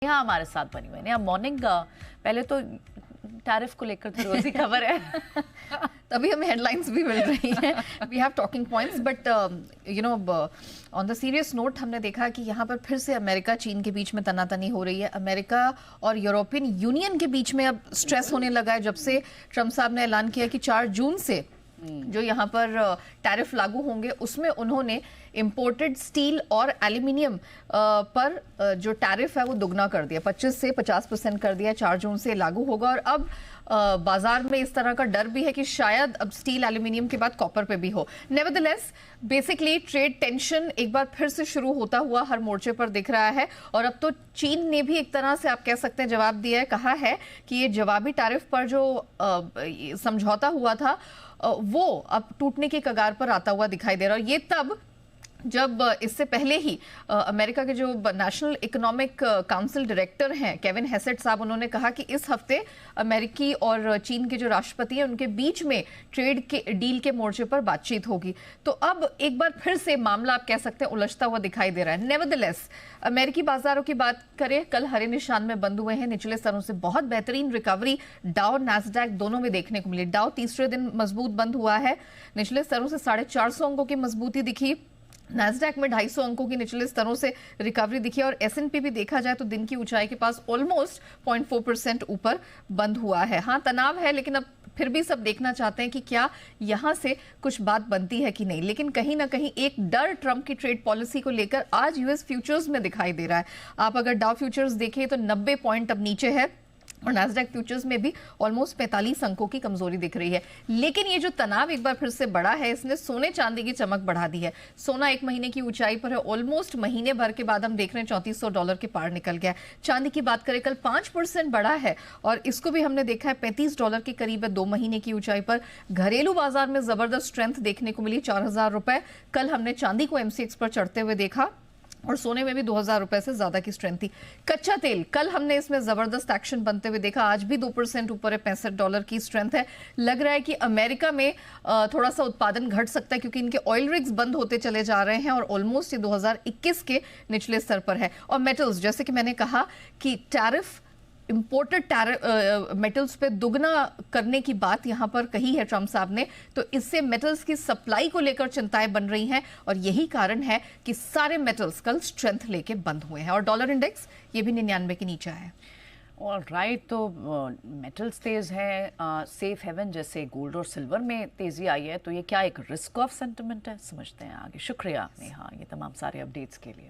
यहाँ हमारे साथ बनी हुई है। मॉर्निंग पहले तो टैरिफ को लेकर तो रोज ही खबर है तभी हमें हेडलाइंस भी मिल रही हैं। We have talking points but you know on the serious note हमने देखा कि यहाँ पर फिर से अमेरिका चीन के बीच में तनातनी हो रही है। अमेरिका और यूरोपियन यूनियन के बीच में अब स्ट्रेस होने लगा है जब से ट्रंप साहब ने ऐलान किया कि 4 जून से जो यहाँ पर टैरिफ लागू होंगे उसमें उन्होंने इंपोर्टेड स्टील और एल्यूमिनियम पर जो टैरिफ है वो दुगना कर दिया, 25 से 50% कर दिया। 4 जून से लागू होगा और अब बाजार में इस तरह का डर भी है कि शायद अब स्टील एल्यूमिनियम के बाद कॉपर पे भी हो। नेवरदलेस बेसिकली ट्रेड टेंशन एक बार फिर से शुरू होता हुआ हर मोर्चे पर दिख रहा है और अब तो चीन ने भी एक तरह से आप कह सकते हैं जवाब दिया है। कहा है कि ये जवाबी टैरिफ पर जो समझौता हुआ था वो अब टूटने की कगार पर आता हुआ दिखाई दे रहा है। और ये तब जब इससे पहले ही अमेरिका के जो नेशनल इकोनॉमिक काउंसिल डायरेक्टर हैं केविन हेसेट साहब, उन्होंने कहा कि इस हफ्ते अमेरिकी और चीन के जो राष्ट्रपति हैं उनके बीच में ट्रेड के डील के मोर्चे पर बातचीत होगी। तो अब एक बार फिर से मामला आप कह सकते हैं उलझता हुआ दिखाई दे रहा है। नेवरदलेस अमेरिकी बाजारों की बात करें, कल हरे निशान में बंद हुए हैं। निचले स्तरों से बहुत बेहतरीन रिकवरी डाउ नैस्डैक दोनों में देखने को मिली। डाउ तीसरे दिन मजबूत बंद हुआ है, निचले स्तरों से 450 अंकों की मजबूती दिखी। नैस्डैक में 250 अंकों की निचले स्तरों से रिकवरी दिखी और S&P भी देखा जाए तो दिन की ऊंचाई के पास ऑलमोस्ट 0.4% ऊपर बंद हुआ है। हाँ, तनाव है लेकिन अब फिर भी सब देखना चाहते हैं कि क्या यहां से कुछ बात बनती है कि नहीं। लेकिन कहीं ना कहीं एक डर ट्रंप की ट्रेड पॉलिसी को लेकर आज यूएस फ्यूचर्स में दिखाई दे रहा है। आप अगर डाउ फ्यूचर्स देखें तो 90 पॉइंट अब नीचे है और नैस्डैक फ्यूचर्स में भी ऑलमोस्ट 45 अंकों की कमजोरी दिख रही है। लेकिन ये जो तनाव एक बार फिर से बढ़ा है इसने सोने चांदी की चमक बढ़ा दी है। सोना एक महीने की ऊंचाई पर है, ऑलमोस्ट महीने भर के बाद हम देख रहे हैं $3400 के पार निकल गया है। चांदी की बात करें, कल 5% बढ़ा है और इसको भी हमने देखा है $35 के करीब है 2 महीने की ऊंचाई पर। घरेलू बाजार में जबरदस्त स्ट्रेंथ देखने को मिली, 4000 रुपए कल हमने चांदी को MCX पर चढ़ते हुए देखा और सोने में भी 2000 रुपए से ज्यादा की स्ट्रेंथ थी। कच्चा तेल कल हमने इसमें जबरदस्त एक्शन बनते हुए देखा, आज भी 2% ऊपर है, $65 की स्ट्रेंथ है। लग रहा है कि अमेरिका में थोड़ा सा उत्पादन घट सकता है क्योंकि इनके ऑयल रिग्स बंद होते चले जा रहे हैं और ऑलमोस्ट ये 2021 के निचले स्तर पर है। और मेटल्स, जैसे कि मैंने कहा कि टैरिफ इंपोर्टेड मेटल्स पे दुगना करने की बात यहां पर कही है ट्रंप साहब ने, तो इससे मेटल्स की सप्लाई को लेकर चिंताएं बन रही हैं और यही कारण है कि सारे मेटल्स कल स्ट्रेंथ लेके बंद हुए हैं और डॉलर इंडेक्स ये भी 99 के नीचे है। ऑलराइट, तो मेटल्स तेज है, सेफ हेवन जैसे गोल्ड और सिल्वर में तेजी आई है, तो ये क्या एक रिस्क ऑफ सेंटिमेंट है? समझते हैं आगे। शुक्रिया नेहा ये तमाम सारे अपडेट्स के लिए।